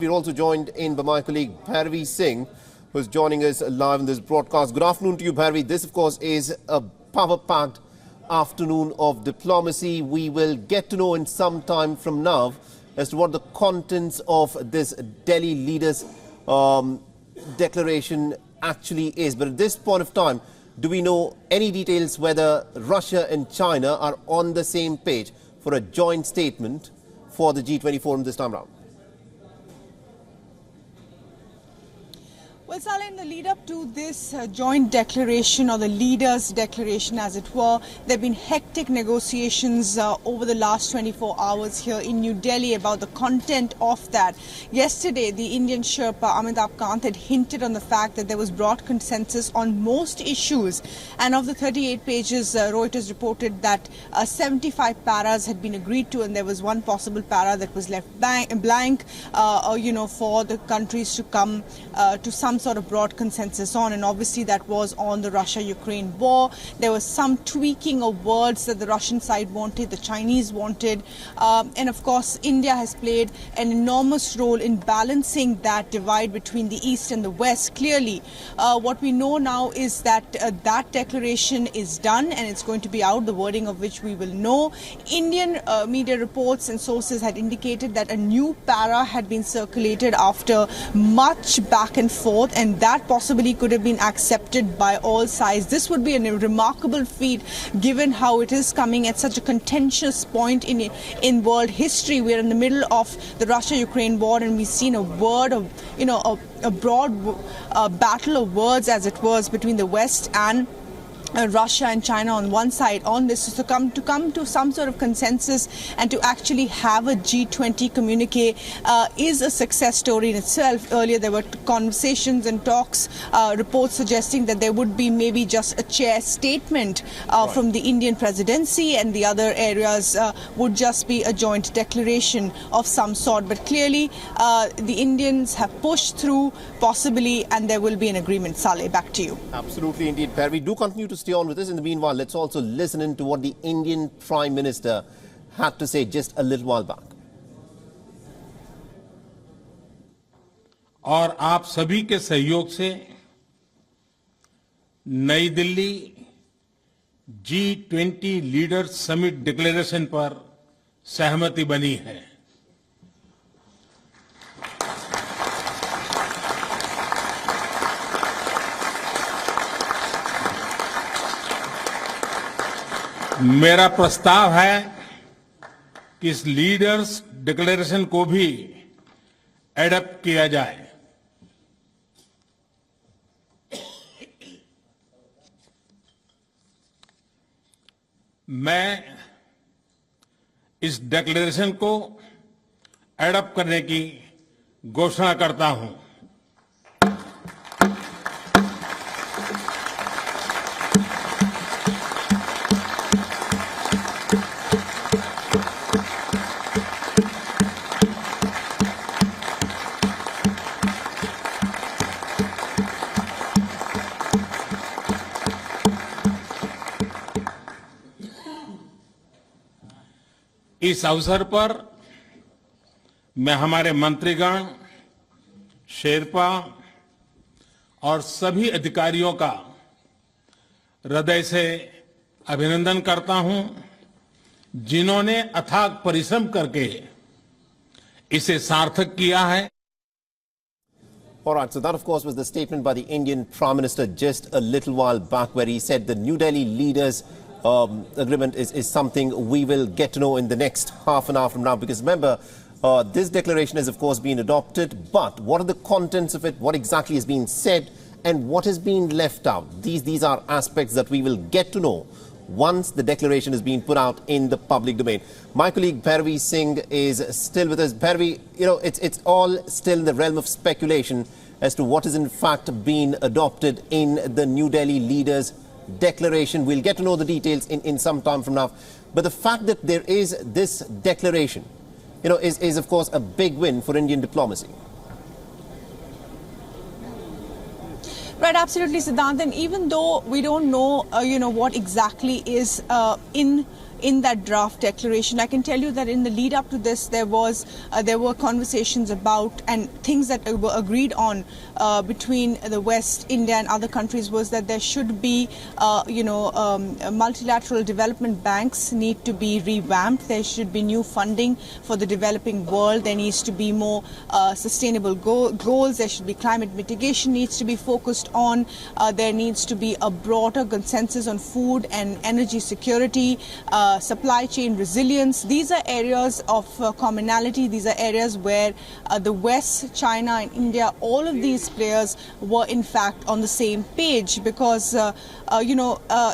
We're also joined in by my colleague Bharvi Singh, who's joining us live in this broadcast. Good afternoon to you, Bharvi. This, of course, is a power-packed afternoon of diplomacy. We will get to know in some time from now as to what the contents of this Delhi Leaders declaration actually is. But at this point of time, do we know any details whether Russia and China are on the same page for a joint statement for the G20 forum this time around? Well, Saleh, in the lead up to this joint declaration, or the leaders' declaration as it were, there have been hectic negotiations over the last 24 hours here in New Delhi about the content of that. Yesterday, the Indian Sherpa Amitabh Kant had hinted on the fact that there was broad consensus on most issues. And of the 38 pages, Reuters reported that 75 paras had been agreed to, and there was one possible para that was left blank, for the countries to come to some sort of broad consensus on, and obviously that was on the Russia-Ukraine war. There was some tweaking of words that the Russian side wanted, the Chinese wanted, and of course India has played an enormous role in balancing that divide between the East and the West. Clearly, what we know now is that that declaration is done and it's going to be out, the wording of which we will know. Indian media reports and sources had indicated that a new para had been circulated after much back and forth, and that possibly could have been accepted by all sides. This would be a remarkable feat given how it is coming at such a contentious point in world history. We are in the middle of the Russia-Ukraine war, and we've seen a word of, a broad battle of words, as it was, between the West and Russia and China on one side on this. So to come to some sort of consensus and to actually have a G20 communique is a success story in itself. Earlier there were conversations and talks, reports suggesting that there would be maybe just a chair statement from the Indian presidency, and the other areas would just be a joint declaration of some sort. But clearly the Indians have pushed through possibly, and there will be an agreement. Saleh, back to you. Absolutely indeed, Bharvi. Do continue to stay on with us. In the meanwhile, let's also listen in to what the Indian Prime Minister had to say just a little while back. और आप सभी के सहयोग से नई Delhi G20 leaders summit declaration पर सहमति बनी है। मेरा प्रस्ताव है कि इस लीडर्स डिक्लेरेशन को भी एडॉप्ट किया जाए। मैं इस डिक्लेरेशन को एडॉप्ट करने की घोषणा करता हूं। इस अवसर पर मैं हमारे मंत्रीगण, शेरपा और सभी अधिकारियों का हृदय से अभिनंदन करता हूं, जिन्होंने अथाक परिश्रम करके इसे सार्थक किया है। All right, so that of course was the statement by the Indian Prime Minister just a little while back, where he said the New Delhi Leaders agreement is something we will get to know in the next half an hour from now, because remember, this declaration has of course been adopted, but what are the contents of it, what exactly is being said, and what has been left out? These are aspects that we will get to know once the declaration is being put out in the public domain. My colleague Bharvi Singh is still with us. Bharvi, it's all still in the realm of speculation as to what is in fact being adopted in the New Delhi Leaders declaration. We'll get to know the details in some time from now. But the fact that there is this declaration, is of course a big win for Indian diplomacy. Right, absolutely, Siddhant. And even though we don't know, what exactly is in in that draft declaration. I can tell you that in the lead up to this, there were conversations about and things that were agreed on between the West, India and other countries was that there should be, multilateral development banks need to be revamped. There should be new funding for the developing world. There needs to be more sustainable goals. There should be climate mitigation needs to be focused on. There needs to be a broader consensus on food and energy security, supply chain resilience. These are areas of commonality. These are areas where the West, China and India, all of these players were in fact on the same page because,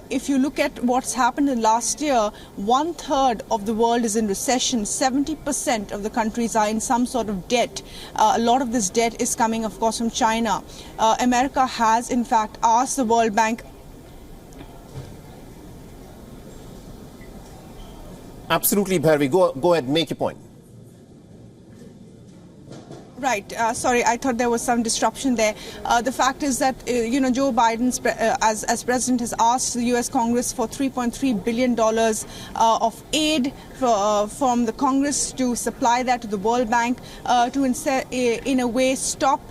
if you look at what's happened in last year, 1/3 of the world is in recession. 70% of the countries are in some sort of debt. A lot of this debt is coming, of course, from China. America has, in fact, asked the World Bank. Absolutely, Bharvi. Go ahead, make your point. Right. Sorry, I thought there was some disruption there. The fact is that, Joe Biden, as president, has asked the U.S. Congress for $3.3 billion of aid from the Congress to supply that to the World Bank to, in a way, stop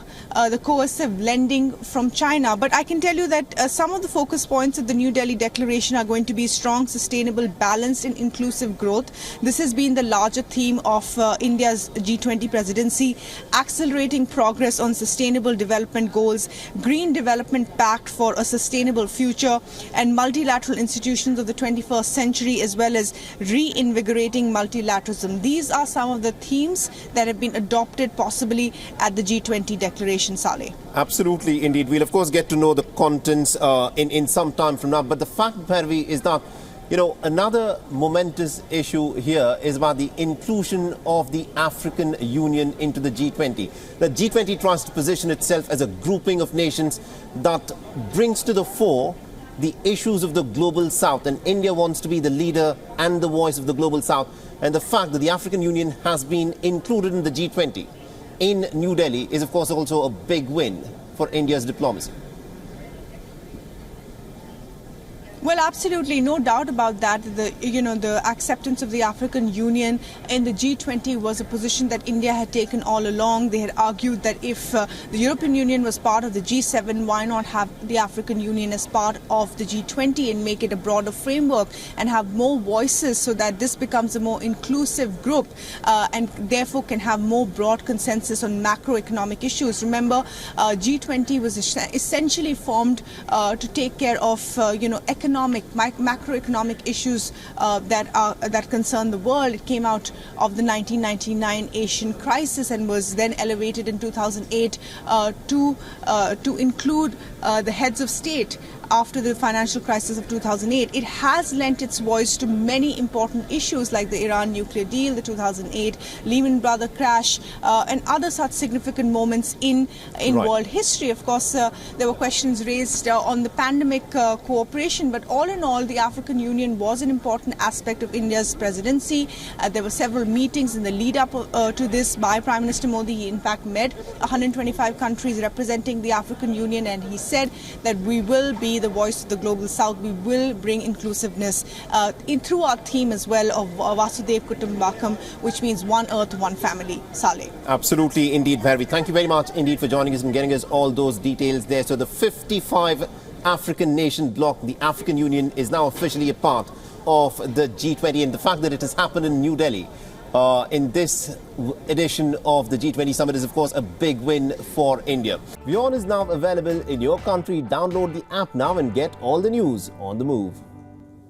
the coercive lending from China. But I can tell you that some of the focus points of the New Delhi Declaration are going to be strong, sustainable, balanced and inclusive growth. This has been the larger theme of India's G20 presidency. Accelerating progress on sustainable development goals, green development pact for a sustainable future, and multilateral institutions of the 21st century, as well as reinvigorating multilateralism. These are some of the themes that have been adopted possibly at the G20 declaration, Saleh. Absolutely, indeed. We'll, of course, get to know the contents in some time from now. But the fact, Bharvi, is that another momentous issue here is about the inclusion of the African Union into the G20. The G20 tries to position itself as a grouping of nations that brings to the fore the issues of the global south. And India wants to be the leader and the voice of the global south. And the fact that the African Union has been included in the G20 in New Delhi is, of course, also a big win for India's diplomacy. Well, absolutely, no doubt about that. The acceptance of the African Union in the G20 was a position that India had taken all along. They had argued that if the European Union was part of the G7, why not have the African Union as part of the G20 and make it a broader framework and have more voices so that this becomes a more inclusive group and therefore can have more broad consensus on macroeconomic issues. Remember, G20 was essentially formed to take care of macroeconomic issues that concern the world. It came out of the 1999 Asian crisis and was then elevated in 2008 to include the heads of state after the financial crisis of 2008. It has lent its voice to many important issues like the Iran nuclear deal, the 2008 Lehman Brothers crash, and other such significant moments in world history. Of course, there were questions raised on the pandemic cooperation, but all in all, the African Union was an important aspect of India's presidency. There were several meetings in the lead up to this by Prime Minister Modi. He in fact met 125 countries representing the African Union, and he said that we will be the voice of the global south. We will bring inclusiveness through our theme as well of Vasudev Kutumbakam, which means one earth, one family. Saleh. Absolutely, indeed, Bharvi. Thank you very much indeed for joining us and getting us all those details there. So the 55 African nation bloc, the African Union, is now officially a part of the G20, and the fact that it has happened in New Delhi in this edition of the G20 Summit is, of course, a big win for India. WION is now available in your country. Download the app now and get all the news on the move.